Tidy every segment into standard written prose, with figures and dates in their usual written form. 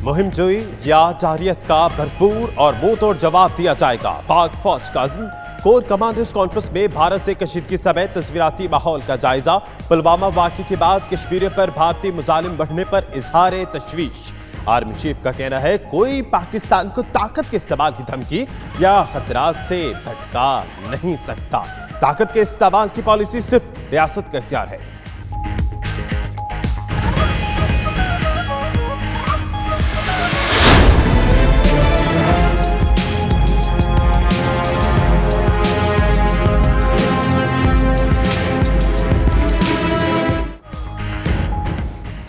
मुहिम जोई या जारियत का भरपूर और मुंह तोड़ जवाब दिया जाएगा। पाक फौज का अज़्म। कोर कमांडर्स कॉन्फ्रेंस में भारत से कशीदगी समेत तस्वीराती माहौल का जायजा। पुलवामा वाक़े के बाद कश्मीर पर भारतीय मुजालिम बढ़ने पर इजहार तशवीश। आर्मी चीफ का कहना है कोई पाकिस्तान को ताकत के इस्तेमाल की धमकी या खतरात से भटका नहीं सकता। ताकत के इस्तेमाल की पॉलिसी सिर्फ रियासत का इख्तियार है।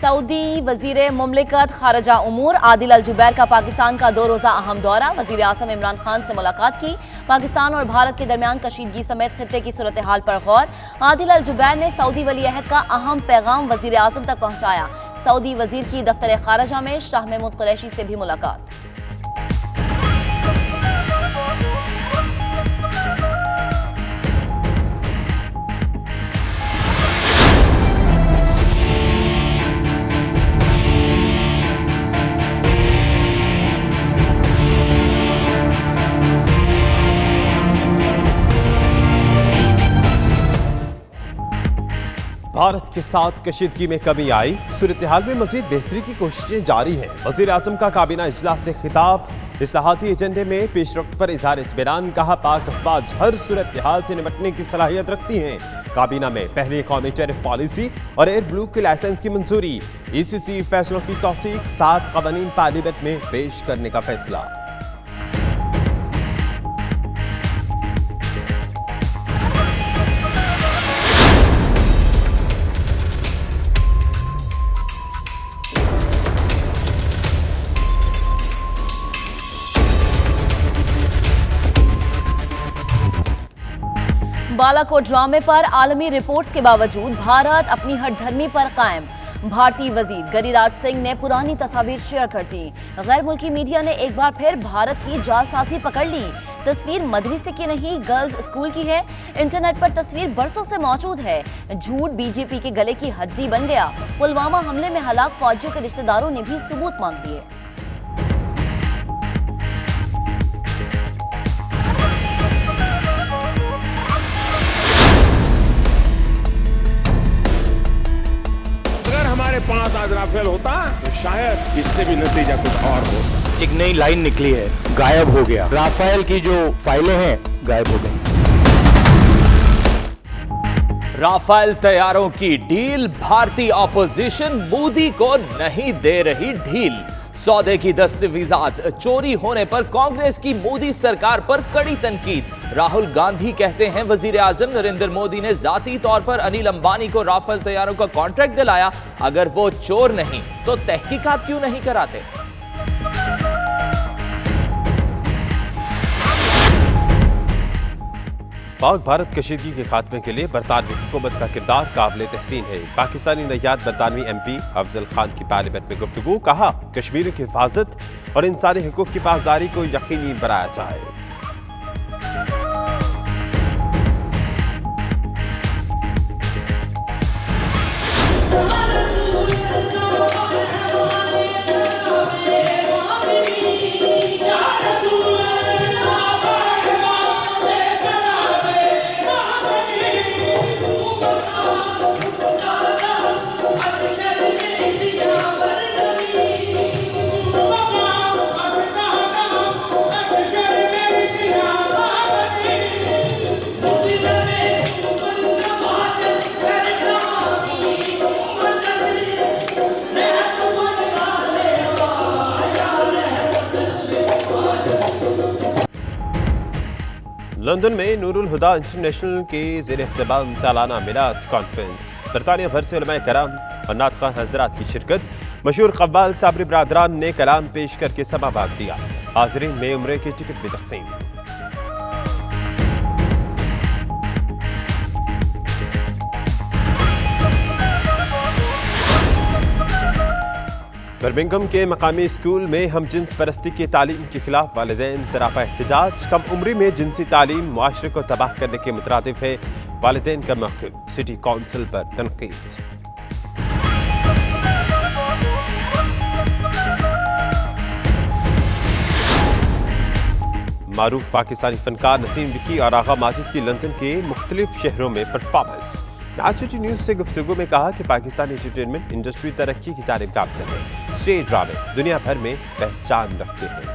सऊदी वजीर मुमलिकत खारजा उमूर आदिल अल जुबैर का पाकिस्तान का 2 रोज़ा अहम दौरा। वजीर आज़म इमरान खान से मुलाकात की। पाकिस्तान और भारत के दरमियान कशीदगी समेत खित्ते की सूरत हाल पर गौर। आदिल अल जुबैर ने सऊदी वली अहद का अहम पैगाम वजीर आज़म तक पहुँचाया। सऊदी वजीर की दफ्तर खारजा में शाह महमूद कुरैशी से भी मुलाकात। भारत के साथ कशीदगी में कमी आई। सूरत हाल में मजीद बेहतरी की कोशिशें जारी हैं। वज़ीर आज़म का काबीना इजलास से खिताब। इस्लाहाती एजेंडे में पेशरफ्त पर इज़हार इत्मीनान। कहा पाक अफवाज हर सूरत हाल से निपटने की सलाहियत रखती हैं। काबीना में पहली कौमी टैरिफ पॉलिसी और एयर ब्लू के लाइसेंस की मंजूरी। ECC फैसलों की तौसीक। 7 क़वानीन पार्लियामेंट में पेश करने का फैसला। बालाकोट ड्रामे पर आलमी रिपोर्ट्स के बावजूद भारत अपनी हठधर्मी पर कायम। भारतीय वजीर गिरिराज सिंह ने पुरानी तस्वीर शेयर कर दी। गैर मुल्की मीडिया ने एक बार फिर भारत की जालसाजी पकड़ ली। तस्वीर मदरसे की नहीं गर्ल्स स्कूल की है। इंटरनेट पर तस्वीर बरसों से मौजूद है। झूठ बीजेपी के गले की हड्डी बन गया। पुलवामा हमले में हलाक फौजियों के रिश्तेदारों ने भी सबूत मांग लिए। पांच आज राफेल होता तो शायद इससे भी नतीजा कुछ और होता। एक नई लाइन निकली है, गायब हो गया। राफेल की जो फाइलें हैं गायब हो गई। राफेल तैयारों की डील। भारतीय ऑपोजिशन मोदी को नहीं दे रही ढील। सौदे की दस्तावेजात चोरी होने पर कांग्रेस की मोदी सरकार पर कड़ी तनकीद। राहुल गांधी कहते हैं वजीर आजम नरेंद्र मोदी ने जाती तौर पर अनिल अंबानी को राफेल तैयारों का कॉन्ट्रैक्ट दिलाया। अगर वो चोर नहीं तो तहकीकात क्यों नहीं कराते। पाक भारत कशीदगी के खात्मे के लिए बरतानवी हुकूमत का किरदार काबिल तहसीन है। पाकिस्तानी नैयाद बरतानवी MP अफजल खान की पार्लियामेंट में गुफ्तगू। कहा कश्मीर की हिफाजत और इंसानी हुकूक की पासदारी को यकीनी बनाया जाए। लंदन में नूरुल हुदा इंटरनेशनल के ज़ेर एहतमाम सालाना मिलाद कॉन्फ्रेंस। बरतानिया भर से उलमाए कराम और नातख़्वाह हज़रात की शिरकत। मशहूर कव्वाल साबरी बरादरान ने कलाम पेश करके समा बाग दिया। हाज़रीन में उम्रे के टिकट भी तक़सीम। बर्मिंघम के मकामी स्कूल में हम जिन्स परस्ती की तालीम के खिलाफ वालिदैन सरापा एहतजाज। कम उम्री में जिनसी तालीम मुआशरे को तबाह करने के मुतरादिफ है। वालिदैन का मौक़िफ़। सिटी कौंसिल पर तनकीद। मारूफ पाकिस्तानी फनकार नसीम विकी और आगा माजिद की लंदन के मुख्तलिफ शहरों में परफॉर्मेंस। नाचुटी न्यूज़ से गुफ्तगू में कहा कि पाकिस्तानी एंटरटेनमेंट इंडस्ट्री तरक्की की जानिब गामजन है। स्टेज ड्रामे दुनिया भर में पहचान रखते हैं।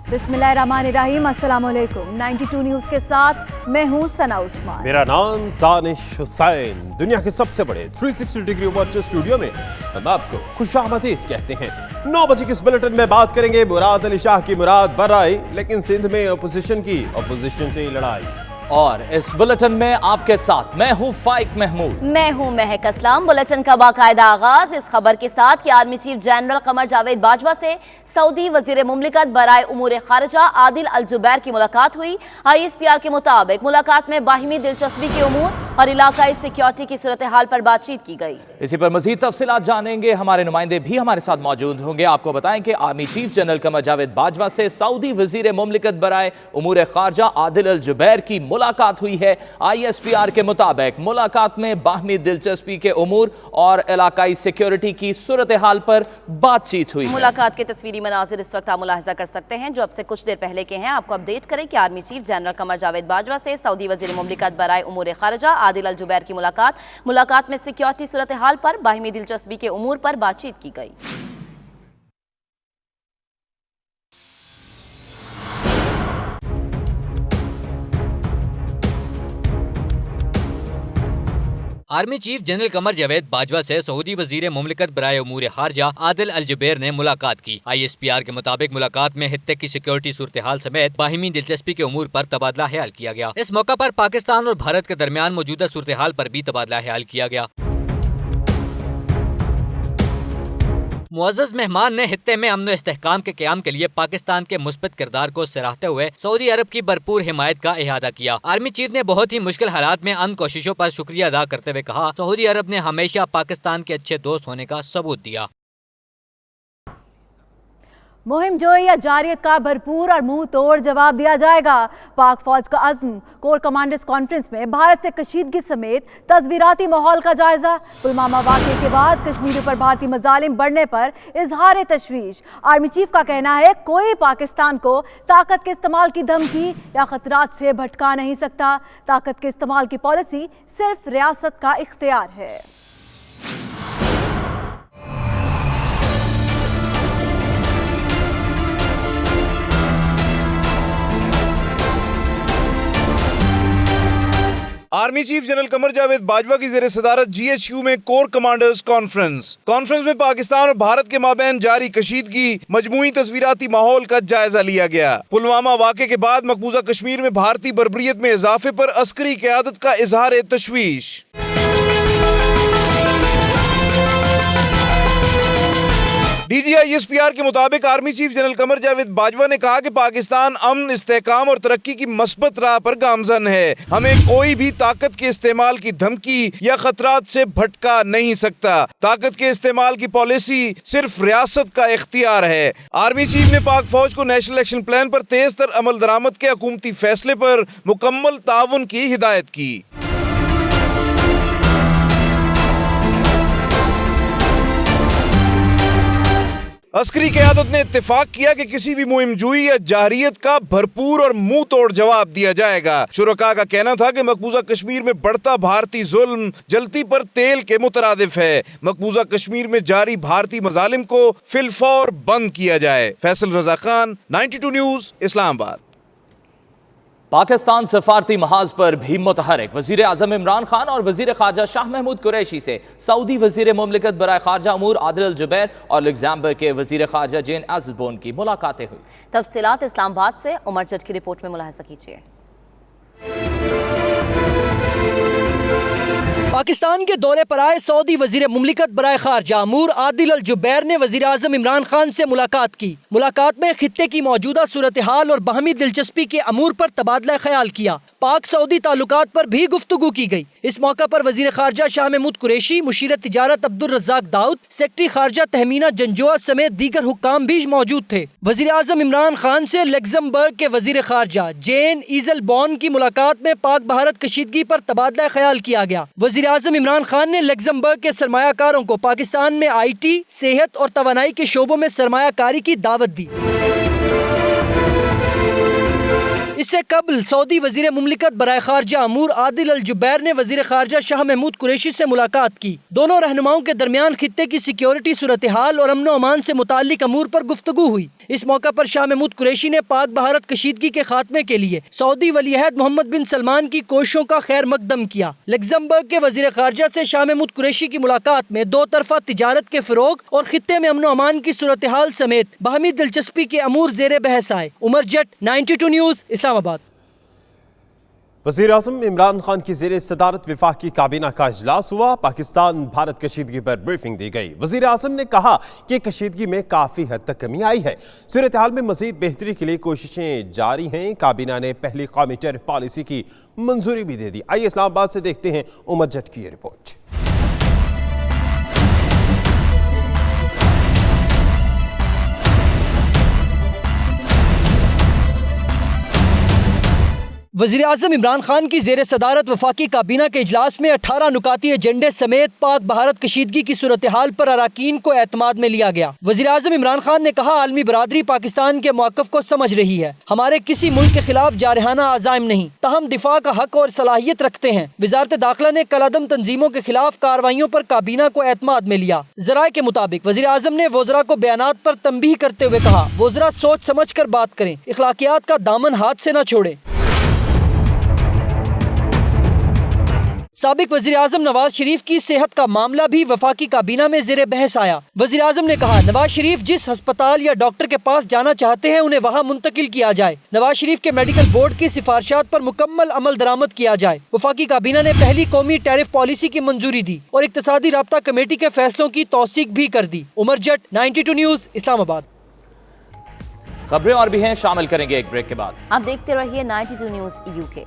बिस्मिल्लाहिर्रहमानिर्रहीम, अस्सलाम वालेकुम। 92 न्यूज़ के साथ मैं हूं सना उस्मान। मेरा नाम दानिश हुसैन। दुनिया के सबसे बड़े 360 डिग्री वॉच स्टूडियो में हम आपको खुशामदीद कहते हैं। 9 बजे के इस बुलेटिन में बात करेंगे मुराद अली शाह की मुराद बराई, लेकिन सिंध में अपोजिशन की अपोजिशन से ही लड़ाई। और इस बुलेटिन में आपके साथ मैं हूं फाइक महमूद, मैं हूं महक असलाम। बुलेटिन का बाकायदा आगाज इस खबर के साथ कि army chief general Qamar Javed Bajwa से सऊदी वजीर मुमलिकत बराए उमूर खारजा आदिल अल जुबैर की मुलाकात हुई। ISPR के मुताबिक मुलाकात में बाहिमी दिलचस्पी के उमूर और इलाकाई सिक्योरिटी की सूरत हाल पर बातचीत की गई। इसी पर मजीद तफसीलात जानेंगे, हमारे नुमाइंदे भी हमारे साथ मौजूद होंगे। आपको बताएं कि army chief general Qamar Javed Bajwa से सऊदी वजीर मुमलिकत बराए उमूर खारजा आदिल अल जुबैर की मुलाकात हुई है। ISPR के मुताबिक मुलाकात में बाहमी दिलचस्पी के उमूर और इलाकाई सिक्योरिटी की सूरत हाल पर बातचीत हुई। मुलाकात के तस्वीरी मनाजिर इस वक्त आप मुलाहिजा कर सकते हैं जो अब से कुछ देर पहले के हैं। आपको अपडेट करें कि army chief general Qamar Javed Bajwa से सऊदी वजीर मुमलिकत बराए उमूर खारजा आदिल अल जुबैर की मुलाकात में सिक्योरिटी सूरत हाल पर बाहिमी दिलचस्पी के उमूर पर बातचीत की गई। Army chief general Qamar Javed Bajwa से सऊदी वजीर मुमलिकत बराए उमूर खारजा आदिल अल जुबैर ने मुलाकात की। ISPR के मुताबिक मुलाकात में हित्ते की सिक्योरिटी सूरत हाल समेत बाहिमी दिलचस्पी के उमूर पर तबादला ख्याल किया गया। इस मौका पर पाकिस्तान और भारत के दरमियान मौजूदा सूरत हाल पर भी तबादला ख्याल किया गया। मुअज़्ज़ज़ मेहमान ने हित्ते में अमन इस्तेहकाम के क़याम के लिए पाकिस्तान के मुस्बत किरदार को सराहते हुए सऊदी अरब की भरपूर हिमायत का इहादा किया। आर्मी चीफ ने बहुत ही मुश्किल हालात में अन कोशिशों पर शुक्रिया अदा करते हुए कहा, सऊदी अरब ने हमेशा पाकिस्तान के अच्छे दोस्त होने का सबूत दिया। मुहिम जोई या जारियत का भरपूर और मुंह तोड़ जवाब दिया जाएगा। पाक फौज का अज़्म। कोर कमांडर्स कॉन्फ्रेंस में भारत से कशीदगी समेत तस्वीराती माहौल का जायजा। पुलवामा वाक़े के बाद कश्मीर पर भारतीय मज़ालिम बढ़ने पर इजहार तशवीश। आर्मी चीफ का कहना है कोई पाकिस्तान को ताकत के इस्तेमाल की धमकी या खतरात से भटका नहीं सकता। ताकत के इस्तेमाल की पॉलिसी सिर्फ रियासत का इख्तियार है। Army chief general Qamar Javed Bajwa की ज़ेर सदारत GHQ में कोर कमांडर्स कॉन्फ्रेंस में पाकिस्तान और भारत के माबैन जारी कशीदगी मजमूई तस्वीराती माहौल का जायजा लिया गया। पुलवामा वाक़े के बाद मकबूजा कश्मीर में भारतीय बर्बरियत में इजाफे पर अस्करी क़यादत का इजहार तशवीश। DG ISPR के मुताबिक army chief general Qamar Javed Bajwa ने कहा कि पाकिस्तान अमन, इस्तेहकाम और तरक्की की मस्बत राह पर गामजन है। हमें कोई भी ताकत के इस्तेमाल की धमकी या खतरात से भटका नहीं सकता। ताकत के इस्तेमाल की पॉलिसी सिर्फ रियासत का इख्तियार है। आर्मी चीफ ने पाक फौज को नेशनल एक्शन प्लान पर तेज तर अमल दरामद के हुकूमती फैसले पर मुकम्मल ताउन की हिदायत की। अस्करी क़यादत ने इत्तेफाक किया कि किसी भी मुहिम जुई या जारियत का भरपूर और मुंह तोड़ जवाब दिया जाएगा। शुरका का कहना था कि मकबूजा कश्मीर में बढ़ता भारतीय जुल्म जलती पर तेल के मुतरादिफ है। मकबूजा कश्मीर में जारी भारतीय मजालिम को फिलफौर बंद किया जाए। फैसल रजा खान, 92 न्यूज़, इस्लामाबाद। पाकिस्तान सफारती महाज पर भी मुतहरिक। वजीर आजम इमरान खान और वजीर खारजा शाह महमूद कुरैशी से सऊदी वजीर मुमलिकत बराए खारजा उमूर आदिल अल जुबैर और लग्जमबर्ग के वजीर खारजा जेन एज़लबोन की मुलाकातें हुई। तफसीलात इस्लामाबाद से उमर जट की रिपोर्ट में मुलाहिजा कीजिए। पाकिस्तान के दौरे पर आए सऊदी वजीर मुमलिकत बराए खारजा उमूर आदिल अल जुबैर ने वजीर आजम इमरान खान से मुलाकात की। मुलाकात में खित्ते की मौजूदा सूरत हाल और बाहमी दिलचस्पी के अमूर पर तबादला ख्याल किया। पाक सऊदी ताल्लुकात पर भी गुफ्तगू की गई। इस मौका पर वजीर खारजा शाह महमूद कुरैशी, मुशीर तिजारत अब्दुल रज़ाक दाऊद, सेक्रेटरी खारजा तहमीना जंजोआ समेत दीगर हुक्काम भी मौजूद थे। वजीर आजम इमरान खान से लग्जमबर्ग के वजीर खारजा जेन ईज़लबॉर्न की मुलाकात में पाक भारत कशीदगी पर तबादला ख्याल किया गया। वजीर आजम इमरान खान ने लग्जमबर्ग के सरमायाकारों को पाकिस्तान में IT, सेहत और तवानाई के शोबों में सरमायाकारी की दावत दी। इससे कबल सऊदी वजीर मुमलिकत बराए खारजा अमूर आदिल अल जुबैर ने वजीर खारजा शाह महमूद कुरैशी से मुलाकात की। दोनों रहनुमाओं के दरमियान खित्ते की सिक्योरिटी सूरत हाल और अमन अमान से मुताल्लिक अमूर पर गुफ्तगू हुई। इस मौका पर शाह महमूद कुरैशी ने पाक भारत कशीदगी के खात्मे के लिए सऊदी वलीअहद मोहम्मद बिन सलमान की कोशिशों का खैर मकदम किया। लग्जमबर्ग के वजीर खारजा से शाह महमूद कुरैशी की मुलाकात में दो तरफा तिजारत के फरोग और खित्ते में अमन अमान की सूरत हाल समेत बाहमी दिलचस्पी के अमूर जेर बहस आए। उमर जट, 92 न्यूज़, इस्लामाबाद। वज़ीर आज़म इमरान खान की ज़ेर सदारत वफाकी काबीना का इजलास हुआ। पाकिस्तान भारत कशीदगी पर ब्रीफिंग दी गई। वज़ीर आज़म ने कहा कि कशीदगी में काफ़ी हद तक कमी आई है। सूरत हाल में मज़ीद बेहतरी के लिए कोशिशें जारी हैं। काबीना ने पहली कौमी टैरिफ पॉलिसी की मंजूरी भी दे दी। आइए इस्लामाबाद से देखते हैं उमर जट की ये रिपोर्ट। वज़ीर आज़म इमरान खान की ज़ेर सदारत वफाकी काबीना के इजलास में 18 नुकाती एजेंडे समेत पाक भारत कशीदगी की सूरत हाल पर अराकीन को एतमाद में लिया गया। वज़ीर आज़म इमरान खान ने कहा, आलमी बरादरी पाकिस्तान के मौक़िफ़ को समझ रही है। हमारे किसी मुल्क के खिलाफ जारहाना आज़ाइम नहीं, तहम दिफा का हक और सलाहियत रखते हैं। वज़ारत दाखिला ने कलादम तंजीमों के खिलाफ कार्रवाइयों पर काबीना को एतमाद में लिया। ज़राए के मुताबिक वज़ीर आज़म ने वज़रा को बयानात पर तंबीह करते हुए कहा, वज़रा सोच समझ कर बात करें, इखलाकियात का दामन हाथ से न छोड़े। साबिक वज़ीर आज़म नवाज शरीफ की सेहत का मामला भी वफाकी काबीना में ज़ेरे बहस आया। वज़ीर आज़म ने कहा, नवाज शरीफ जिस अस्पताल या डॉक्टर के पास जाना चाहते हैं उन्हें वहाँ मुंतकिल किया जाए। नवाज शरीफ के मेडिकल बोर्ड की सिफारिशात पर मुकम्मल अमल दरामद किया जाए। वफाकी काबीना ने पहली कौमी टैरिफ पॉलिसी की मंजूरी दी और इक्तिसादी राब्ता कमेटी के फैसलों की तौसीक भी कर दी। उमर जट, 92 न्यूज़, इस्लामाबाद। खबरें और भी हैं, शामिल करेंगे एक ब्रेक के बाद। आप देखते रहिए 92 न्यूज़ UK।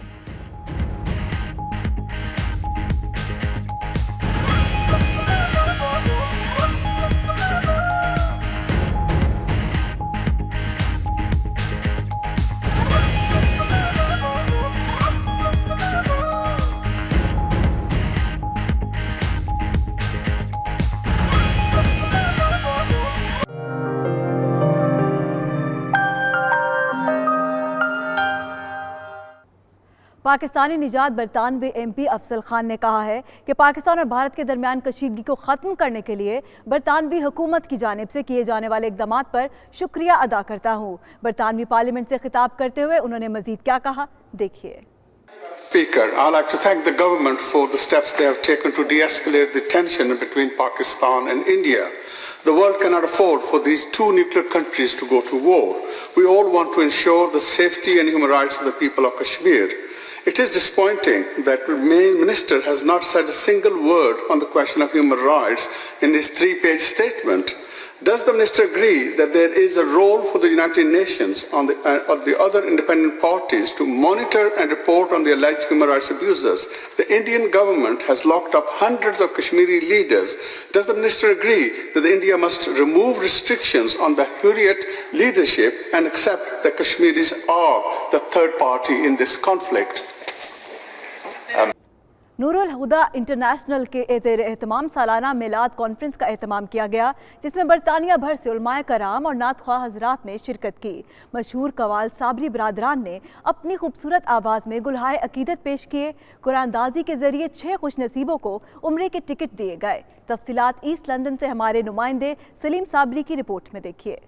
पाकिस्तानी निजात बरतानवी MP अफजल खान ने कहा है कि पाकिस्तान और भारत के दरमियान कशीदगी को ख़त्म करने के लिए बरतानवी हुकूमत की जानिब से किए जाने वाले इक़दामात पर शुक्रिया अदा करता हूँ। बरतानवी पार्लियामेंट से खिताब करते हुए उन्होंने मज़ीद क्या कहा, देखिए। Speaker, I'd like to thank the government for the steps they have taken to de-escalate the tension between Pakistan and India. The world cannot afford for these two nuclear countries to go to war. We all want to ensure the safety and human rights of the people of Kashmir. It is disappointing that the Minister has not said a single word on the question of human rights in his 3-page statement. Does the Minister agree that there is a role for the United Nations or the other independent parties to monitor and report on the alleged human rights abuses? The Indian government has locked up hundreds of Kashmiri leaders. Does the Minister agree that India must remove restrictions on the Hurriyat leadership and accept that Kashmiris are the third party in this conflict? Noorul Huda international के ज़ेर एहतमाम सालाना मिलाद conference का एहतमाम किया गया, जिसमें बरतानिया भर से उलमाए कराम और नात ख्वाह हजरात ने शिरकत की। मशहूर कवाल साबरी बरादरान ने अपनी खूबसूरत आवाज़ में गुलहाए अकीदत पेश किए। कुरानदाजी के जरिए 6 खुशनसीबों को उम्रे के टिकट दिए गए। तफसीलात ईस्ट लंदन से हमारे नुमाइंदे सलीम साबरी की रिपोर्ट में देखिए।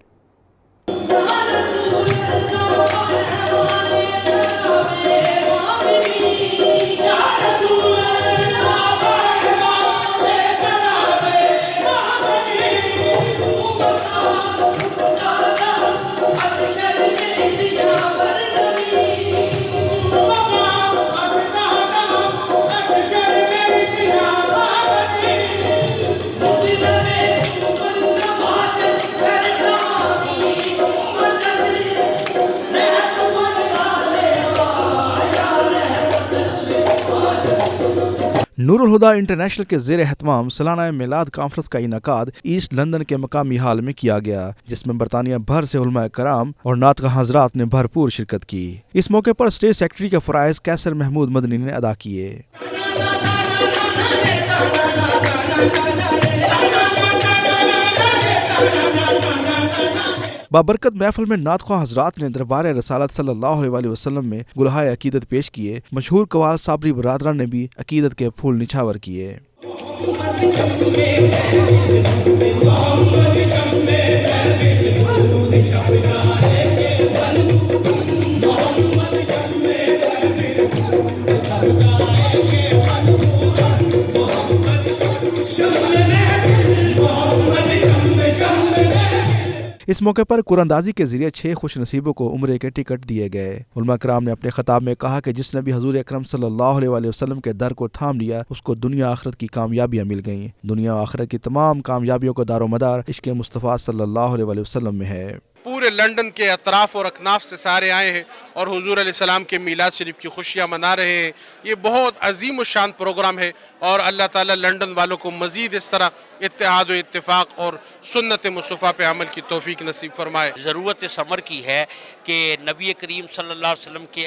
नूरुल हुदा इंटरनेशनल के ज़ेर एहतमाम सालाना मिलाद कॉन्फ्रेंस का इनकाद ईस्ट लंदन के मकामी हाल में किया गया, जिसमें बरतानिया भर से उलमा कराम और नातख़ हज़रात ने भरपूर शिरकत की। इस मौके पर स्टेट सेक्रेटरी के फ़राइज़ कैसर महमूद मदनी ने अदा किए। बाबरकत महफिल में नातख़्वाह हज़रात ने दरबार रसालत सल्लल्लाहु अलैहि वसल्लम में गुलहाए अकीदत पेश किए। मशहूर कवाल साबरी बरादरान ने भी अकीदत के फूल निछावर किए। इस मौके पर कुरानंदाजी के जरिए 6 खुश नसीबों को उम्रे के टिकट दिए गए। उलमा कराम ने अपने खिताब में कहा कि जिसने भी हजूर अकरम सल्लल्लाहु अलैहि वसल्लम के दर को थाम लिया, उसको दुनिया आखिरत की कामयाबियां मिल गईं। दुनिया आखिरत की तमाम कामयाबियों का दारोमदार इश्क़ मुस्तफ़ा सल्लल्लाहु अलैहि वसल्लम में है। पूरे लंदन के अतराफ़ और अकनाफ से सारे आए हैं और हुजूर अलैहिस्सलाम के मीलाद शरीफ की खुशियाँ मना रहे हैं। ये बहुत अजीम व शान प्रोग्राम है और अल्लाह ताला लंदन वालों को मज़ीद इस तरह इत्तेहाद व इत्तेफाक और सुन्नत मुस्तफ़ा पे अमल की तौफीक नसीब फरमाए। ज़रूरत इस अमर की है कि नबी करीम सल्लल्लाहु अलैहि वसल्लम के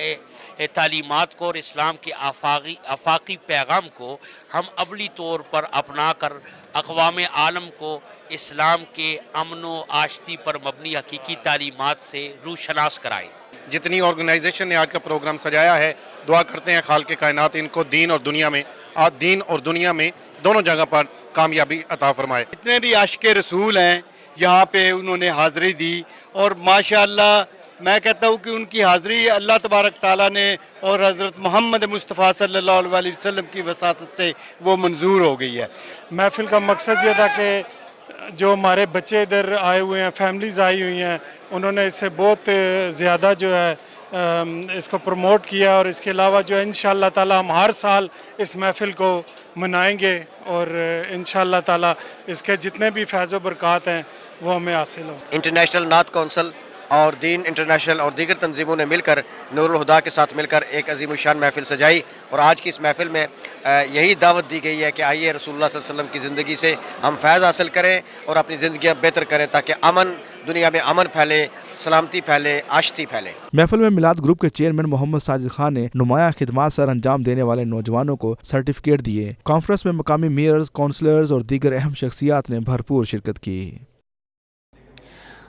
तालीमात को और इस्लाम के आफाकी पैगाम को हम अमली तौर पर अपना कर अक़वाम आलम को इस्लाम के अमन व आश्ती पर मबनी हकीकी तालीमात से रूशनास कराएं। जितनी ऑर्गेनाइजेशन ने आज का प्रोग्राम सजाया है, दुआ करते हैं खालिक़ कायनात इनको दीन और दुनिया में दोनों जगह पर कामयाबी अता फरमाए। जितने भी आशिक़ रसूल हैं यहाँ पे उन्होंने हाज़िरी दी और माशाअल्लाह मैं कहता हूँ कि उनकी हाज़िरी अल्लाह तबारक ताला ने और हज़रत मोहम्मद मुस्तफ़ा सल्लल्लाहु अलैहि वसल्लम की वसातत से वो मंजूर हो गई है। महफिल का मकसद ये था कि जो हमारे बच्चे इधर आए हुए हैं, फैमिलीज़ आई हुई हैं, उन्होंने इससे बहुत ज़्यादा जो है इसको प्रमोट किया और इसके अलावा जो है इंशाअल्लाह ताला हम हर साल इस महफिल को मनाएंगे और इंशाअल्लाह ताला इसके जितने भी फैज़ व बरक़ात हैं वो हमें हासिल हो। इंटरनेशनल नात कौंसिल और दीन इंटरनेशनल और दीगर तंजीमों ने मिलकर नूरुल हुदा के साथ मिलकर एक अजीम शान महफिल सजाई और आज की इस महफिल में यही दावत दी गई है कि आइए रसूलुल्लाह सल्लल्लाहु अलैहि वसल्लम की ज़िंदगी से हम फैज़ हासिल करें और अपनी ज़िंदगियाँ बेहतर करें ताकि दुनिया में अमन फैले, सलामती फैले, आश्ती फैले। महफिल में मिलाद ग्रुप के चेयरमैन मोहम्मद साजिद खान ने नुमाया खिदमात सर अंजाम देने वाले नौजवानों को सर्टिफिकेट दिए। कॉन्फ्रेंस में मकामी मेयर्स, काउंसलर्स और दीगर अहम शख्सियात ने भरपूर शिरकत की।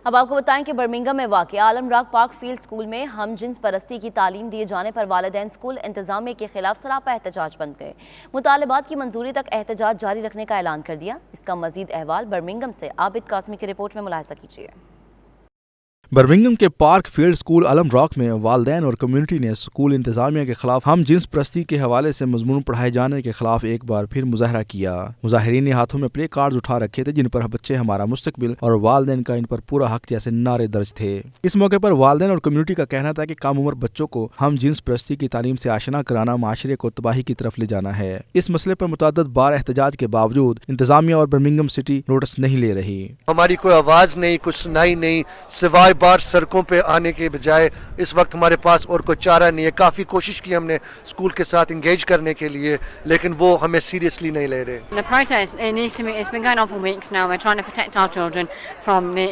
अब आपको बताएं कि बर्मिंघम में वाक़ आलम राग पार्क फील्ड स्कूल में हम जिन्स परस्ती की तालीम दिए जाने पर वालिदैन स्कूल इंतजामिया के खिलाफ सरापा एहतजाज बन गए। मुतालबात की मंजूरी तक एहतजाज जारी रखने का ऐलान कर दिया। इसका मजीद अहवाल बर्मिंघम से आबिद कासमी की रिपोर्ट में मुलाहिजा कीजिए। बर्मिंघम के पार्क फील्ड स्कूल आलम रॉक में वालिदैन और कम्युनिटी ने स्कूल इंतजामिया के खिलाफ हम जिन्स परस्ती के हवाले से मजमून पढ़ाए जाने के खिलाफ एक बार फिर मुजाहरा किया। मुजाहिरीन ने हाथों में प्ले कार्ड्स उठा रखे थे जिन पर बच्चे हमारा मुस्तकबिल और वालिदैन का इन पर पूरा हक जैसे नारे दर्ज थे। इस मौके पर वालिदैन और कम्युनिटी का कहना था कि कम उम्र बच्चों को हम जिन्स परस्ती की तालीम से आशना कराना माशरे को तबाही की तरफ ले जाना है। इस मसले पर मुतअद्दिद बार एहतजाज के बावजूद इंतजामिया और बर्मिंघम सिटी नोटिस नहीं ले रही। हमारी कोई आवाज नहीं, कुछ सुनाई नहीं, सिवाय बार सड़कों पे आने के बजाय इस वक्त हमारे पास और कोई चारा नहीं है। काफी कोशिश की हमने स्कूल के साथ इंगेज करने के लिए, लेकिन वो हमें सीरियसली नहीं ले रहे। The protest, it's been going on for weeks now. We're trying to protect our children from the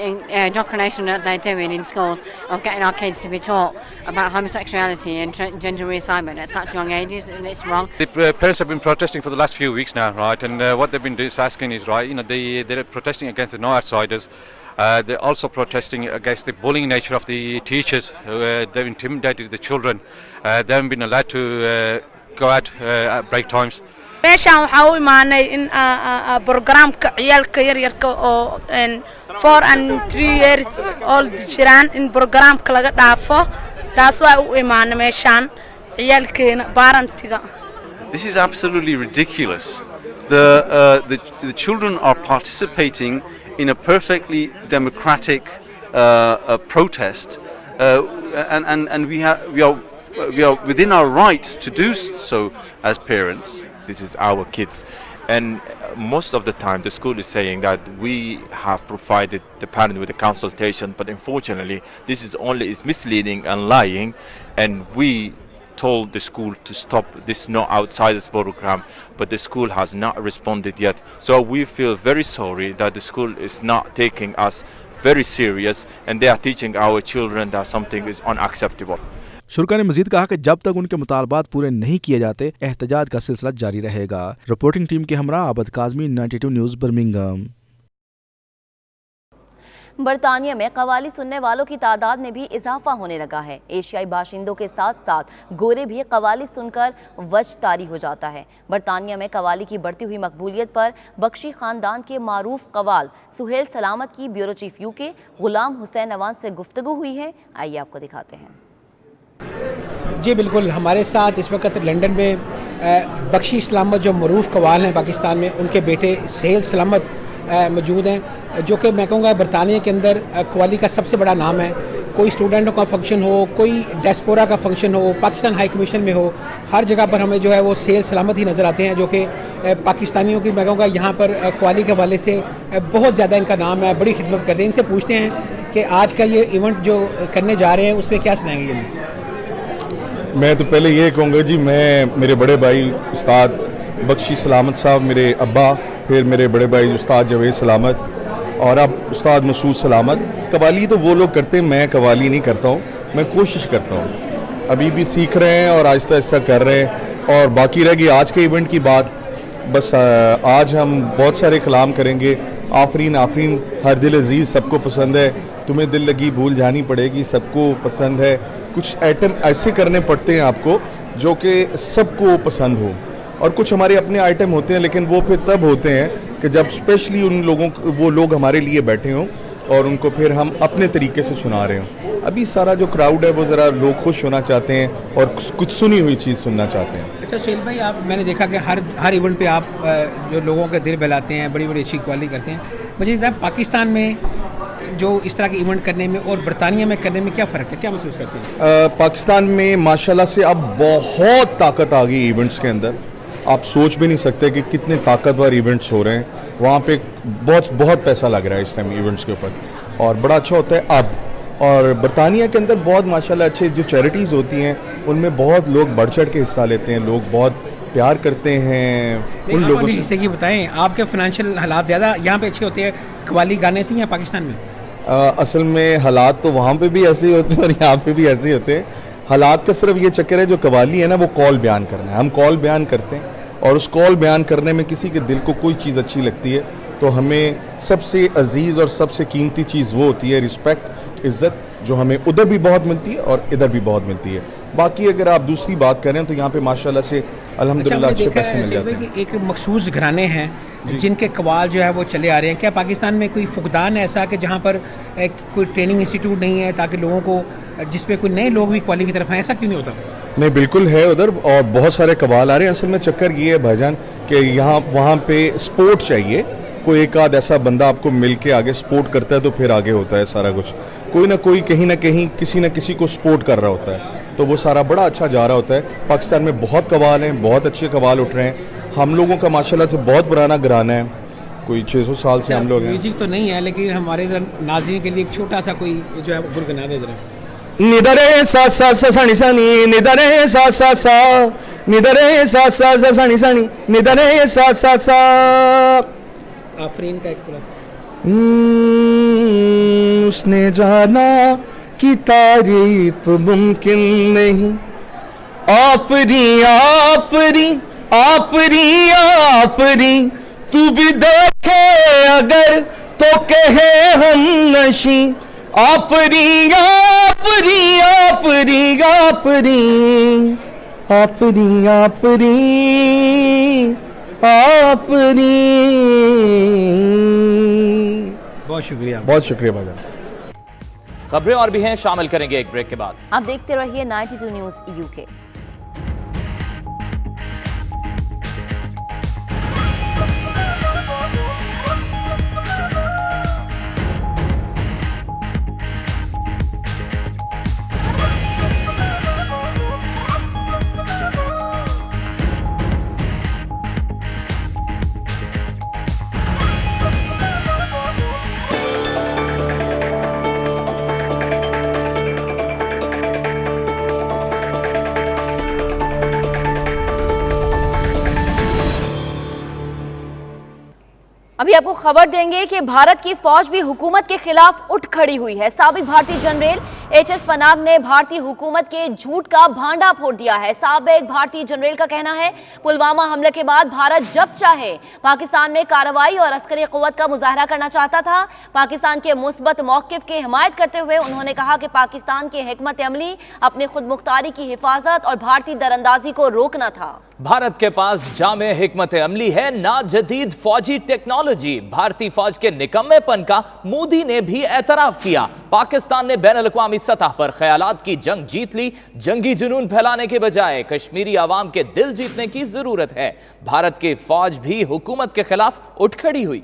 indoctrination that they're doing in school of getting our kids to be taught about homosexuality and gender reassignment at such young ages, and it's wrong. The parents have been protesting for the last few weeks now, right? And what they've been asking is, right, they're protesting against the no outsiders. They're also protesting against the bullying nature of the teachers. They've intimidated the children. They haven't been allowed to go out at break times. meeshaan waxaa u imaanay in programka ciyaalka yaryarka oo 4 and 3 years old jiraan in programka laga dhaafo taas waa u imaanay meeshaan ciyaalkeena baarantiga. This is absolutely ridiculous. The children are participating in a perfectly democratic protest, and we are within our rights to do so as parents. This is our kids, and most of the time the school is saying that we have provided the parent with a consultation, but unfortunately this is misleading and lying, and we told the school to stop this No Outsiders program, but the school has not responded yet. So we feel very sorry that the school is not taking us very serious and they are teaching our children that something is unacceptable. शुरा ने मजीद कहा कि जब तक उनके मुतालबात पूरे नहीं किए जाते एहतजाज का सिलसिला जारी रहेगा। रिपोर्टिंग टीम के हमरा आबद काजमी, 92 न्यूज़, बर्मिंघम। बरतानिया में कवाली सुनने वालों की तादाद में भी इजाफा होने लगा है। एशियाई बाशिंदों के साथ साथ गोरे भी कवाली सुनकर वजतारी हो जाता है। बरतानिया में कवाली की बढ़ती हुई मकबूलियत पर बख्शी खानदान के मारूफ कवाल सुहेल सलामत की bureau chief UK Ghulam Hussain Awan से गुफ्तगू हुई है। आइए आपको दिखाते हैं। जी बिल्कुल, हमारे साथ इस वक्त लंदन में बख्शी सलामत जो मरूफ कवाल हैं पाकिस्तान में, उनके बेटे सुहेल सलामत मौजूद हैं, जो कि मैं कहूँगा बरतानिया के अंदर कवाली का सबसे बड़ा नाम है। कोई स्टूडेंटों का फंक्शन हो, कोई डायस्पोरा का फंक्शन हो, पाकिस्तान हाई कमीशन में हो, हर जगह पर हमें जो है वो सुहेल सलामत ही नज़र आते हैं, जो कि पाकिस्तानियों की मैं कहूँगा यहाँ पर कवाली के हवाले से बहुत ज़्यादा इनका नाम है, बड़ी खिदमत करते हैं। इनसे पूछते हैं कि आज का ये इवेंट जो करने जा रहे हैं उसमें क्या सुनाएंगे ये? मैं तो पहले ये कहूँगा जी, मैं मेरे बड़े भाई उस्ताद बख्शी सलामत साहब, मेरे अब्बा, फिर मेरे बड़े भाई उस्ताद जावेद सलामत और अब उस्ताद मसूद सलामत। कवाली तो वो लोग करते हैं, मैं कवाली नहीं करता हूँ, मैं कोशिश करता हूँ। अभी भी सीख रहे हैं और आहिस्ता आहिस्ता कर रहे हैं। और बाकी रह गई आज के इवेंट की बात। बस आज हम बहुत सारे कलाम करेंगे। आफरीन आफरीन हर दिल अजीज़ सबको पसंद है, तुम्हें दिल लगी भूल जानी पड़ेगी सबको पसंद है। कुछ आइटम ऐसे करने पड़ते हैं आपको जो कि सबको पसंद हो, और कुछ हमारे अपने आइटम होते हैं, लेकिन वो फिर तब होते हैं कि जब स्पेशली उन लोगों वो लोग हमारे लिए बैठे हों और उनको फिर हम अपने तरीके से सुना रहे हों। अभी सारा जो क्राउड है वो ज़रा लोग खुश होना चाहते हैं और कुछ सुनी हुई चीज़ सुनना चाहते हैं। अच्छा सुहेल भाई, आप मैंने देखा कि हर इवेंट पे आप जो लोगों के दिल बहलाते हैं, बड़ी बड़ी अच्छी कवाली करते हैं। मुझे पाकिस्तान में जो इस तरह के इवेंट करने में और बरतानिया में करने में क्या फ़र्क है, क्या महसूस करते हैं? पाकिस्तान में माशाल्लाह से अब बहुत ताकत आ गई इवेंट्स के अंदर। आप सोच भी नहीं सकते कि कितने ताकतवर इवेंट्स हो रहे हैं। वहाँ पे बहुत पैसा लग रहा है इस टाइम इवेंट्स के ऊपर, और बड़ा अच्छा होता है अब। और बरतानिया के अंदर बहुत माशाल्लाह अच्छे जो चैरिटीज़ होती हैं उनमें बहुत लोग बढ़ चढ़ के हिस्सा लेते हैं, लोग बहुत प्यार करते हैं उन लोगों से। इससे ये बताएं, आपके फाइनेंशियल हालात ज़्यादा यहाँ पे अच्छे होते हैं कवाली गाने से या पाकिस्तान में? असल में हालात तो वहाँ पे भी ऐसे ही होते हैं और यहाँ पे भी ऐसे ही होते हैं। हालात का सिर्फ ये चक्कर है, जो कवाली है ना वो कॉल बयान करना है। हम कॉल बयान करते हैं और उस कॉल बयान करने में किसी के दिल को कोई चीज़ अच्छी लगती है तो हमें सबसे अजीज़ और सबसे कीमती चीज़ वो होती है रिस्पेक्ट, इज़्ज़त, जो हमें उधर भी बहुत मिलती है और इधर भी बहुत मिलती है। बाकी अगर आप दूसरी बात करें तो यहाँ पे माशाल्लाह से अल्हम्दुलिल्लाह अच्छे पैसे मिल जाते हैं। एक मखसूस घराने हैं जिनके कवाल जो है वो चले आ रहे हैं। क्या पाकिस्तान में कोई फुकदान है ऐसा कि जहाँ पर कोई ट्रेनिंग इंस्टीट्यूट नहीं है ताकि लोगों को, जिसपे कोई नए लोग भी कवाली की तरफ आए, ऐसा क्यों नहीं होता? नहीं, बिल्कुल है उधर, और बहुत सारे कवाल आ रहे हैं। असल में चक्कर ये है भाईजान कि यहाँ वहाँ पे स्पोर्ट चाहिए। कोई एक आध ऐसा बंदा आपको मिल के आगे सपोर्ट करता है तो फिर आगे होता है सारा कुछ। कोई ना कोई कहीं ना कहीं किसी न किसी को सपोर्ट कर रहा होता है, तो वो सारा बड़ा अच्छा जा रहा होता है। पाकिस्तान में बहुत कवाल हैं, बहुत अच्छे कवाल उठ रहे हैं। हम लोगों का माशाल्लाह से बहुत पुराना घराना है, कोई 600 साल से हम लोग हैं। म्यूजिक तो नहीं है, लेकिन हमारे नाज़रीन के लिए एक छोटा सा कोई जो है गुनगुना दे जरा। निदरे सा सा सा सानी सानी, निदरे सा सा सा, निदरे सा सा सा सानी सानी, निदरे सा सा सा। आफरीन का एक थोड़ा सा। उसने जाना कि तारीफ मुमकिन नहीं, आफरी आफरी आफरी आफरी, तू भी देखे अगर तो कहे हम नशी, आफरी आफरी आफरी आफरी आफरी आफरी आफरी। बहुत शुक्रिया, बहुत शुक्रिया भाईजान। खबरें और भी हैं, शामिल करेंगे एक ब्रेक के बाद। आप देखते रहिए 92 न्यूज़ यूके। अभी आपको खबर देंगे कि भारत की फौज भी हुकूमत के खिलाफ उठ खड़ी हुई है। साबिक भारतीय जनरल एच.एस. पनाग ने भारतीय हुकूमत के झूठ का भांडा फोड़ दिया है। साबिक भारतीय जनरल का कहना है, पुलवामा हमले के बाद भारत जब चाहे पाकिस्तान में कार्रवाई और अस्करी क़ुव्वत का मुजाहरा करना चाहता था। पाकिस्तान के मुस्बत मौक़िफ़ की हिमायत करते हुए उन्होंने कहा कि पाकिस्तान की हिकमत अमली अपनी खुद मुख्तारी की हिफाजत और भारतीय दरअंदाजी को रोकना था। भारत के पास जामे हिकमत अमली है, ना जदीद फौजी टेक्नोलॉजी। भारतीय फौज के निकम्मेपन का मोदी ने भी एतराफ किया। पाकिस्तान ने बैनुल-अक़वामी सतह पर ख्यालात की जंग जीत ली। जंगी जुनून फैलाने के बजाय कश्मीरी आवाम के दिल जीतने की जरूरत है। भारत की फौज भी हुकूमत के खिलाफ उठ खड़ी हुई।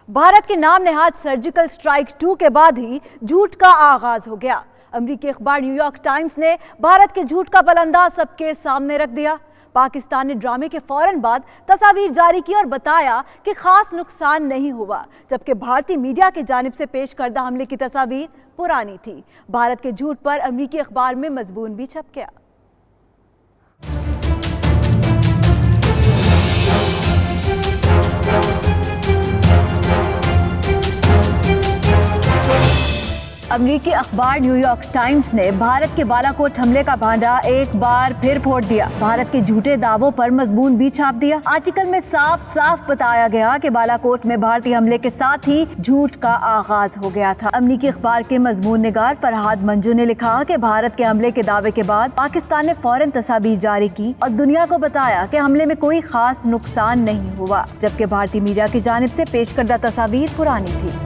भारत के नाम नेहाद सर्जिकल स्ट्राइक 2 के बाद ही झूठ का आगाज हो गया। अमेरिकी अखबार न्यूयॉर्क टाइम्स ने भारत के झूठ का बलंदा सबके सामने रख दिया। पाकिस्तान ने ड्रामे के फौरन बाद तस्वीर जारी की और बताया कि खास नुकसान नहीं हुआ, जबकि भारतीय मीडिया की जानिब से पेश करदा हमले की तस्वीर पुरानी थी। भारत के झूठ पर अमेरिकी अखबार में मजमून भी छप गया। अमेरिकी अखबार न्यूयॉर्क टाइम्स ने भारत के बालाकोट हमले का भांडा एक बार फिर फोड़ दिया। भारत के झूठे दावों पर मजमून भी छाप दिया। आर्टिकल में साफ साफ बताया गया कि बालाकोट में भारतीय हमले के साथ ही झूठ का आगाज हो गया था। अमेरिकी अखबार के मजमून निगार फरहाद मंजू ने लिखा कि भारत के हमले के दावे के बाद पाकिस्तान ने फौरन तस्वीर जारी की और दुनिया को बताया कि हमले में कोई खास नुकसान नहीं हुआ, जबकि भारतीय मीडिया की जानिब से पेश करदा तस्वीर पुरानी थी।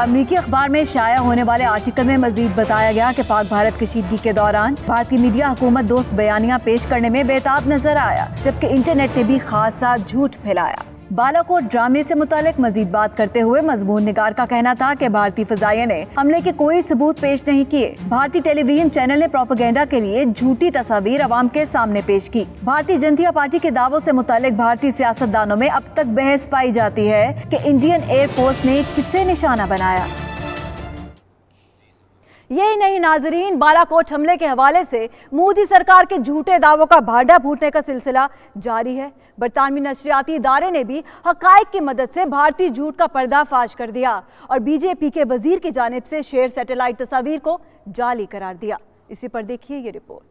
अमेरिकी अखबार में शाया होने वाले आर्टिकल में मजीद बताया गया कि पाक भारत कशीदगी के दौरान भारतीय मीडिया हुकूमत दोस्त बयानियां पेश करने में बेताब नजर आया, जबकि इंटरनेट ने भी खासा झूठ फैलाया। बालाकोट ड्रामे से मुतालिक मजीद बात करते हुए मजमून निगार का कहना था कि भारतीय फजाइया ने हमले के कोई सबूत पेश नहीं किए। भारतीय टेलीविजन चैनल ने प्रोपेगेंडा के लिए झूठी तस्वीर अवाम के सामने पेश की। भारतीय जनता पार्टी के दावों से मुतालिक भारतीय सियासतदानों में अब तक बहस पाई जाती है कि इंडियन एयरफोर्स ने किसे निशाना बनाया। यही नहीं नाजरीन, बालाकोट हमले के हवाले से मोदी सरकार के झूठे दावों का भांडा फूटने का सिलसिला जारी है। बरतानवी नशरियाती इदारे ने भी हकाइक की मदद से भारतीय झूठ का पर्दाफाश कर दिया और बीजेपी के वजीर की जानिब से शेयर सैटेलाइट तस्वीर को जाली करार दिया। इसी पर देखिए ये रिपोर्ट।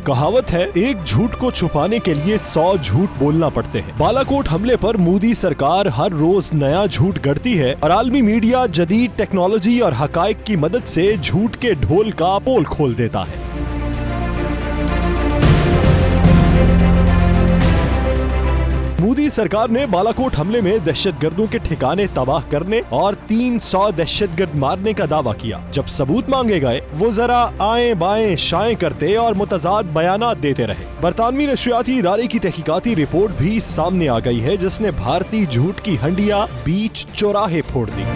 कहावत है, एक झूठ को छुपाने के लिए 100 झूठ बोलना पड़ते हैं। बालाकोट हमले पर मोदी सरकार हर रोज नया झूठ गढ़ती है और आलमी मीडिया जदीद टेक्नोलॉजी और हकाइक की मदद से झूठ के ढोल का पोल खोल देता है। मोदी सरकार ने बालाकोट हमले में दहशतगर्दों के ठिकाने तबाह करने और 300 दहशतगर्द मारने का दावा किया। जब सबूत मांगे गए, वो जरा आए बाएं शाएं करते और मुतजाद बयानात देते रहे। बरतानवी नशरियाती इदारे की तहकीकाती रिपोर्ट भी सामने आ गई है, जिसने भारतीय झूठ की हंडिया बीच चौराहे फोड़ दी।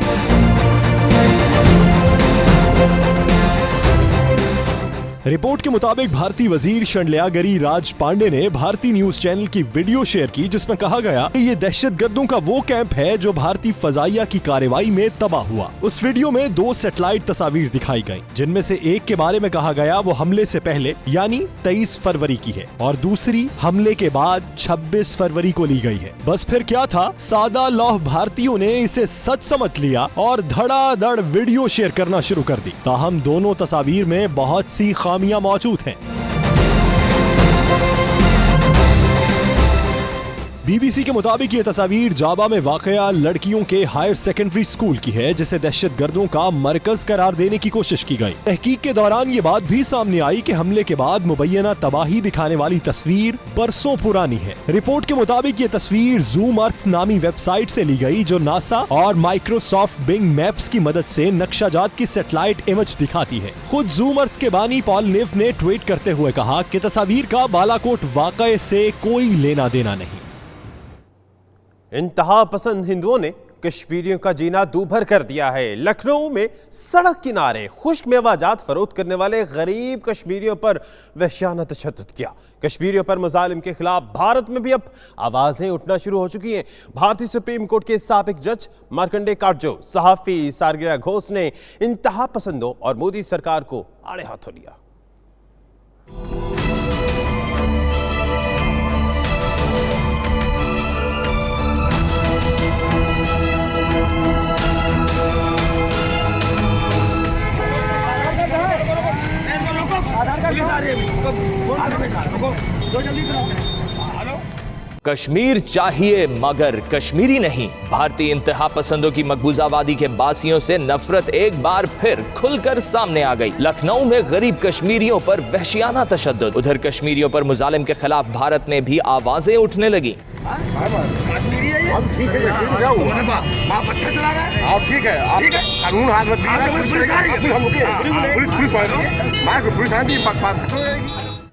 रिपोर्ट के मुताबिक भारतीय वजीर शंडल्यागरी राज पांडे ने भारतीय न्यूज चैनल की वीडियो शेयर की, जिसमें कहा गया कि ये दहशतगर्दों का वो कैंप है जो भारतीय फजाइया की कार्रवाई में तबाह हुआ। उस वीडियो में 2 सैटेलाइट तस्वीर दिखाई गयी, जिनमें से एक के बारे में कहा गया वो हमले से पहले यानी 23 फरवरी की है और दूसरी हमले के बाद 26 फरवरी को ली गई है। बस फिर क्या था, सादा लौह भारतीयों ने इसे सच समझ लिया और धड़ाधड़ वीडियो शेयर करना शुरू कर दी। ताहम दोनों तस्वीर में बहुत सी खामियां मौजूद हैं। बीबीसी के मुताबिक ये तस्वीर जाबा में वाकया लड़कियों के हायर सेकेंडरी स्कूल की है, जिसे दहशतगर्दों का मरकज करार देने की कोशिश की गई। तहकीक के दौरान ये बात भी सामने आई कि हमले के बाद मुबैना तबाही दिखाने वाली तस्वीर बरसों पुरानी है। रिपोर्ट के मुताबिक ये तस्वीर जूम अर्थ नामी वेबसाइट से ली गई, जो नासा और माइक्रोसॉफ्ट बिंग मैप्स की मदद से नक्शाजात की सैटेलाइट इमेज दिखाती है। खुद जूम अर्थ के बानी पॉल निव ने ट्वीट करते हुए कहा कि तस्वीर का बालाकोट वाकये से कोई लेना देना नहीं। इंतहा पसंद हिंदुओं ने कश्मीरियों का जीना दूभर कर दिया है। लखनऊ में सड़क किनारे खुश्क मेवाजात फरोख्त करने वाले गरीब कश्मीरियों पर वहशियाना तशद्दुद किया। कश्मीरियों पर मुजालिम के खिलाफ भारत में भी अब आवाजें उठना शुरू हो चुकी हैं। भारतीय सुप्रीम कोर्ट के साबिक जज मार्कंडे काटजो, सहाफी सारगिरा घोष ने इंतहा पसंदों और मोदी सरकार को आड़े हाथों लिया। कश्मीर चाहिए मगर कश्मीरी नहीं। भारतीय इंतहा पसंदों की मकबूजावादी के बासियों से नफरत एक बार फिर खुलकर सामने आ गई। लखनऊ में गरीब कश्मीरियों पर वहशियाना तशद्दुद। उधर कश्मीरियों पर मुजालिम के खिलाफ भारत में भी आवाजें उठने लगी।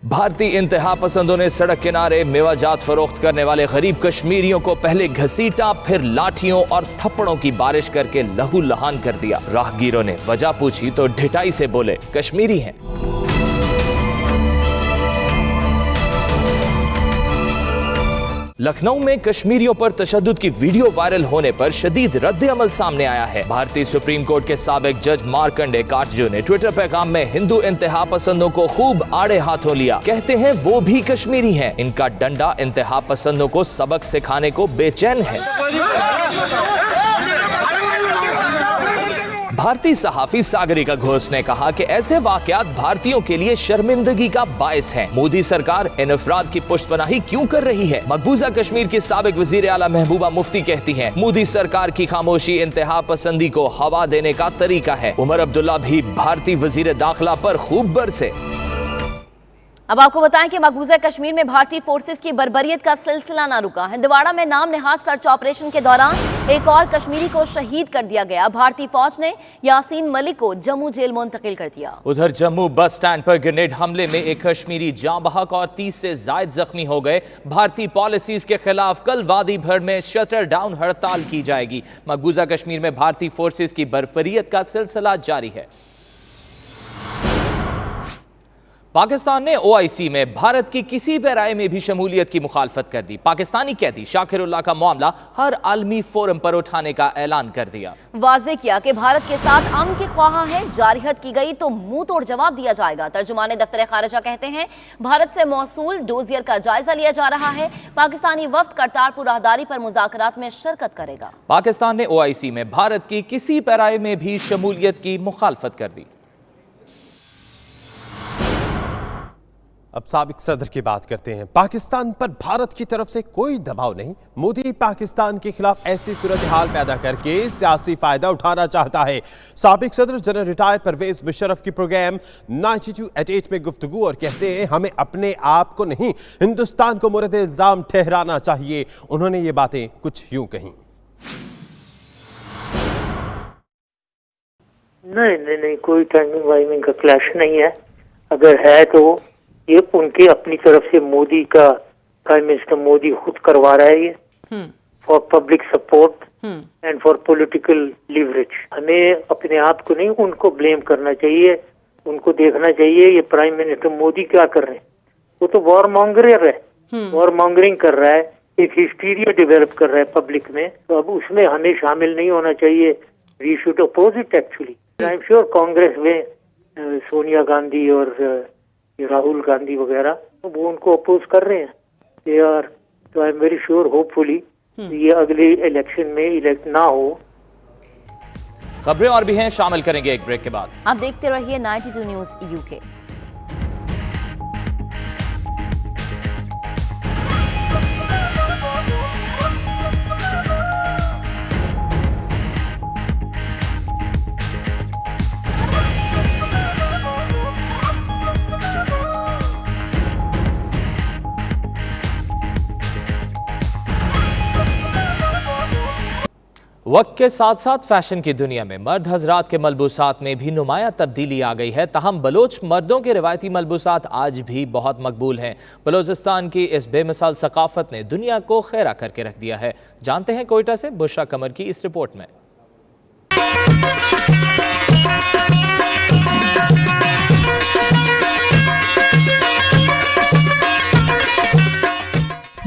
भारतीय इंतहा पसंदों ने सड़क किनारे मेवाजात फरोख्त करने वाले गरीब कश्मीरियों को पहले घसीटा, फिर लाठियों और थप्पड़ों की बारिश करके लहू लहान कर दिया। राहगीरों ने वजह पूछी तो ढिठाई से बोले कश्मीरी हैं। लखनऊ में कश्मीरियों पर तशद्दुद की वीडियो वायरल होने पर शदीद रद्द-ए-अमल सामने आया है। भारतीय सुप्रीम कोर्ट के साबिक जज मार्कंडे काटजो ने ट्विटर पैगाम में हिंदू इंतहा पसंदों को खूब आड़े हाथों लिया। कहते हैं वो भी कश्मीरी हैं। इनका डंडा इंतहा पसंदों को सबक सिखाने को बेचैन है। भारतीय सहाफी सागरिका घोष ने कहा कि ऐसे वाकयात भारतीयों के लिए शर्मिंदगी का बायस हैं। मोदी सरकार इन अफराद की पुष्टपनाही क्यों कर रही है? मकबूजा कश्मीर की साबिक वजीर आला महबूबा मुफ्ती कहती हैं, मोदी सरकार की खामोशी इंतहा पसंदी को हवा देने का तरीका है। उमर अब्दुल्ला भी भारतीय वजीर दाखिला पर खूब बरसे। अब आपको बताएं कि मकबूजा कश्मीर में भारतीय फोर्सेस की बर्बरियत का सिलसिला ना रुका। हिंदवाड़ा में नाम नेहाज सर्च ऑपरेशन के दौरान एक और कश्मीरी को शहीद कर दिया गया। भारतीय फौज ने यासीन मलिक को जम्मू जेल मुंतकिल कर दिया। उधर जम्मू बस स्टैंड पर ग्रेनेड हमले में एक कश्मीरी जाँ बहक और 30 से जायद जख्मी हो गए। भारतीय पॉलिसीज के खिलाफ कल वादी भर में शटर डाउन हड़ताल की जाएगी। मकबूजा कश्मीर में भारतीय फोर्सेस की बर्बरियत का सिलसिला जारी है। पाकिस्तान ने ओआईसी में भारत की किसी पैराए में भी शमूलियत की मुखालफत कर दी। पाकिस्तानी कैदी शाकिरुल्लाह का मामला हर आलमी फोरम पर उठाने का ऐलान कर दिया। वाजे किया कि भारत के साथ अमन के ख्वाह हैं, जारहत की गई तो मुंह तोड़ जवाब दिया जाएगा। तर्जुमाने दफ्तर खारिजा कहते हैं, भारत से मौसूल डोजियर का जायजा लिया जा रहा है। पाकिस्तानी वफ्द करतारपुर राहदारी पर मुज़ाकरात में शिरकत करेगा। पाकिस्तान ने ओआईसी में भारत की किसी पैराए में भी शमूलियत की मुखालफत कर दी। अब साबिक सदर की बात करते हैं। पाकिस्तान पर भारत की तरफ से कोई दबाव नहीं। मोदी पाकिस्तान के खिलाफ ऐसी सूरत हाल पैदा करके सियासी फायदा उठाना चाहता है। साबिक सदर जनरल रिटायर्ड परवेज मुशर्रफ की प्रोग्राम 92@8 में गुफ्तगू और कहते हैं, हमें अपने आप को नहीं हिंदुस्तान को मोरद इल्जाम ठहराना चाहिए। उन्होंने ये बातें कुछ यूं कहीं। नहीं, कोई टाइमिंग वाइमिंग का क्लैश नहीं है। अगर है तो ये उनके अपनी तरफ से मोदी का, प्राइम मिनिस्टर मोदी खुद करवा रहा है ये for public support and for political leverage. हमें अपने आप को नहीं उनको ब्लेम करना चाहिए। उनको देखना चाहिए ये प्राइम मिनिस्टर मोदी क्या कर रहे हैं। वो तो वॉर मॉन्गरर है, वॉर मॉन्गरिंग कर रहा है, एक हिस्टीरिया डेवलप कर रहा है पब्लिक में। तो अब उसमें हमें शामिल नहीं होना चाहिए। We should oppose it actually. I am sure Congress में सोनिया गांधी और राहुल गांधी वगैरह वो उनको अपोज कर रहे हैं। दे आर, तो I am very sure hopefully ये अगले इलेक्शन में इलेक्ट ना हो। खबरें और भी हैं, शामिल करेंगे एक ब्रेक के बाद। आप देखते रहिए 92 न्यूज़ यूके। वक्त के साथ साथ फैशन की दुनिया में मर्द हजरात के मलबूसात में भी नुमाया तब्दीली आ गई है। ताहम बलोच मर्दों के रिवायती मलबूसात आज भी बहुत मकबूल हैं। बलोचिस्तान की इस बेमिसाल सकाफत ने दुनिया को खैरा करके रख दिया है। जानते हैं कोयटा से बुशरा कमर की इस रिपोर्ट में।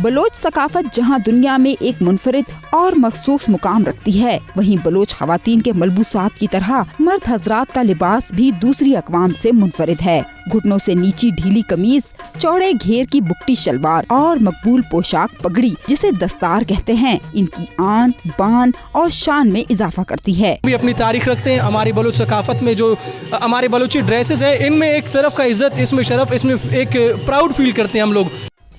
बलोच सकाफत जहां दुनिया में एक मुनफरिद और मखसूस मुकाम रखती है, वहीं बलोच खवातीन के मलबूसात की तरह मर्द हजरात का लिबास भी दूसरी अकवाम से मुनफरिद है। घुटनों से नीची ढीली कमीज, चौड़े घेर की बुकटी शलवार और मकबूल पोशाक पगड़ी जिसे दस्तार कहते हैं, इनकी आन, बान और शान में इजाफा करती है। भी अपनी तारीख रखते हैं। हमारी बलोच सकाफत में जो हमारे बलोची ड्रेसेस है, इनमें एक तरफ का इज्जत, इसमें शरफ, इसमें एक प्राउड फील करते हैं हम लोग।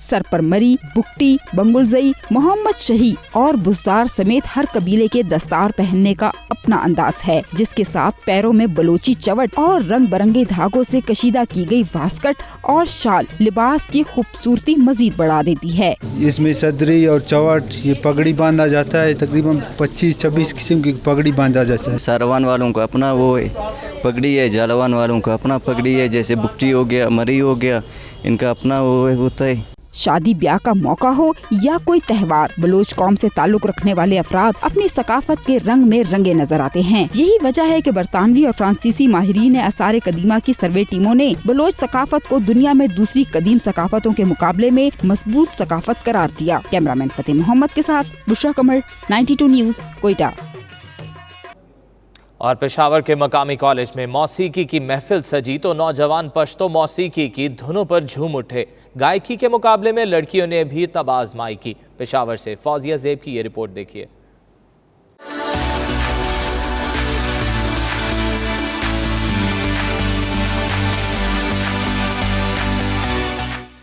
सर पर मरी, बुकटी, बंगुलजई, मोहम्मद शही और बुज़दार समेत हर कबीले के दस्तार पहनने का अपना अंदाज है, जिसके साथ पैरों में बलोची चवट और रंग बिरंगे धागों से कशीदा की गई वास्कट और शाल लिबास की खूबसूरती मजीद बढ़ा देती है। इसमें सदरी और चवट, ये पगड़ी बांधा जाता है। तकरीबन 25-26 किस्म की पगड़ी बांधा जाता है। सारवान वालों का अपना वो है पगड़ी है, जालवान वालों का अपना पगड़ी है। जैसे बुकटी हो गया, मरी हो गया, इनका अपना वो होता है। शादी ब्याह का मौका हो या कोई त्यौहार, बलोच कौम से ताल्लुक रखने वाले अफराद अपनी सकाफत के रंग में रंगे नजर आते हैं। यही वजह है कि बरतानवी और फ्रांसीसी माहिरीन आसार कदीमा की सर्वे टीमों ने बलोच सकाफत को दुनिया में दूसरी कदीम सकाफतों के मुकाबले में मजबूत सकाफत करार दिया। कैमरामैन फतेह मोहम्मद के साथ बुशरा कमर, 92 न्यूज़, कोयटा। और पेशावर के मकामी कॉलेज में मौसीकी की महफिल सजी तो नौजवान पश्तो मौसीकी की धुनों पर झूम उठे। गायकी के मुकाबले में लड़कियों ने भी तब आजमाई की। पेशावर से फौजिया ज़ेब की ये रिपोर्ट देखिए।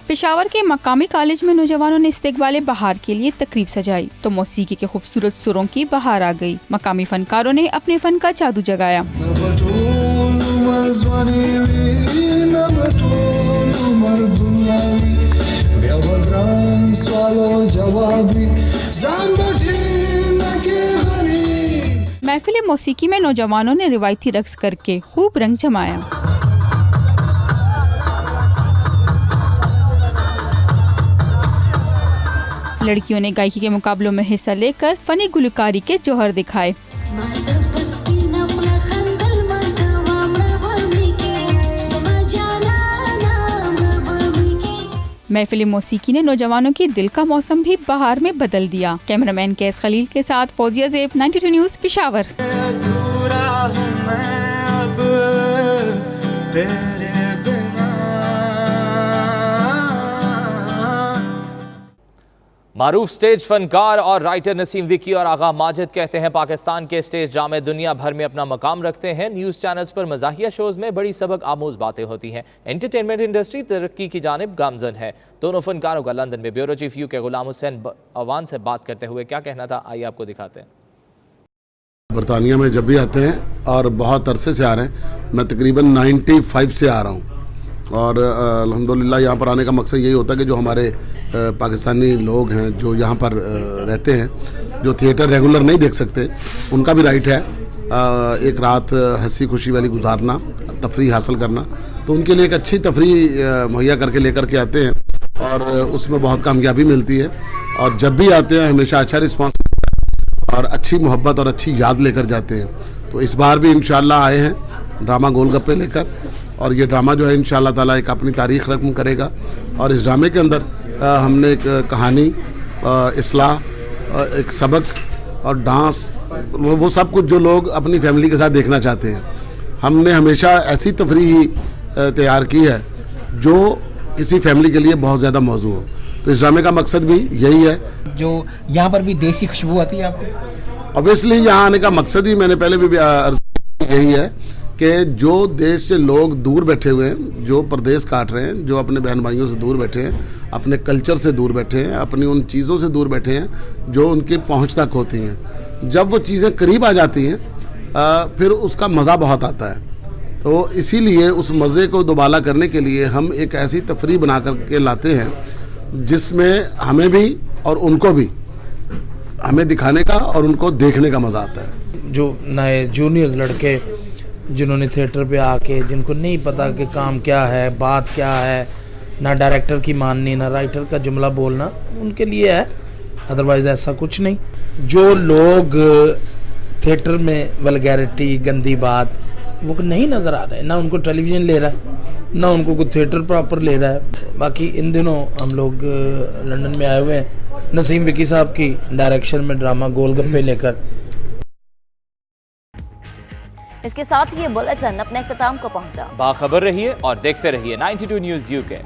पेशावर के मकामी कॉलेज में नौजवानों ने इस्तेकबाले बहार के लिए तकरीब सजाई तो मौसीकी के खूबसूरत सुरों की बहार आ गई। मकामी फनकारों ने अपने फन का जादू जगाया। महफिल मौसीकी में नौजवानों ने रिवायती रक्स करके खूब रंग जमाया। लड़कियों ने गायकी के मुकाबलों में हिस्सा लेकर फनी गुलकारी के जौहर दिखाए। महफिल मौसीकी ने नौजवानों की दिल का मौसम भी बहार में बदल दिया। कैमरामैन कैस खलील के साथ फौजिया ज़ेब, 92 न्यूज़, पेशावर। मारूफ स्टेज फनकार और राइटर नसीम विकी और आगा माजिद कहते हैं पाकिस्तान के स्टेज ड्रामे दुनिया भर में अपना मकाम रखते हैं। न्यूज़ चैनल्स पर मज़ाहिया शोज़ में बड़ी सबक आमूज बातें होती हैं। एंटरटेनमेंट इंडस्ट्री तरक्की की जानिब गामजन है। दोनों फनकारों का लंदन में bureau chief UK Ghulam Hussain Awan से बात करते हुए क्या कहना था, आइए आपको दिखाते हैं। बरतानिया में जब भी आते हैं और बहुत अरसे से आ रहे हैं, मैं तकरीबन 95 से आ रहा हूँ और अल्हम्दुलिल्लाह यहाँ पर आने का मकसद यही होता है कि जो हमारे पाकिस्तानी लोग हैं जो यहाँ पर रहते हैं, जो थिएटर रेगुलर नहीं देख सकते, उनका भी राइट है एक रात हंसी खुशी वाली गुजारना, तफरीह हासिल करना। तो उनके लिए एक अच्छी तफरीह मुहैया करके लेकर के आते हैं और उसमें बहुत कामयाबी मिलती है। और जब भी आते हैं हमेशा अच्छा रिस्पॉन्स और अच्छी मोहब्बत और अच्छी याद लेकर जाते हैं। तो इस बार भी इंशाल्लाह आए हैं ड्रामा गोलगप्पे लेकर और ये ड्रामा जो है इंशाल्लाह ताला एक अपनी तारीख रकम करेगा। और इस ड्रामे के अंदर हमने एक कहानी, इस्लाह, एक सबक और डांस, वो सब कुछ जो लोग अपनी फैमिली के साथ देखना चाहते हैं, हमने हमेशा ऐसी तफरीह तैयार की है जो किसी फैमिली के लिए बहुत ज़्यादा मौजू हो। तो इस ड्रामे का मकसद भी यही है। जो यहाँ पर भी देश की खुशबू आती है आपको? ऑब्वियसली यहाँ आने का मकसद ही मैंने पहले भी यही है कि जो देश से लोग दूर बैठे हुए हैं, जो परदेश काट रहे हैं, जो अपने बहन भाइयों से दूर बैठे हैं, अपने कल्चर से दूर बैठे हैं, अपनी उन चीज़ों से दूर बैठे हैं जो उनकी पहुंच तक होती हैं, जब वो चीज़ें करीब आ जाती हैं फिर उसका मज़ा बहुत आता है। तो इसीलिए उस मज़े को दोबाला करने के लिए हम एक ऐसी तफरीह बना करके लाते हैं जिसमें हमें भी और उनको भी हमें दिखाने का और उनको देखने का मजा आता है। जो नए जूनियर लड़के जिन्होंने थिएटर पे आके, जिनको नहीं पता कि काम क्या है, बात क्या है, ना डायरेक्टर की माननी ना राइटर का जुमला बोलना, उनके लिए है, अदरवाइज ऐसा कुछ नहीं। जो लोग थिएटर में वल्गैरिटी, गंदी बात, वो नहीं नज़र आ रहे, ना उनको टेलीविज़न ले रहा है, ना उनको कोई थिएटर प्रॉपर ले रहा है। बाकी इन दिनों हम लोग लंदन में आए हुए हैं नसीम विकी साहब की डायरेक्शन में ड्रामा गोलगप्पे लेकर। इसके साथ ही ये बुलेटिन अपने इख्तिताम को पहुंचा। बाखबर रहिए और देखते रहिए 92 न्यूज़ UK।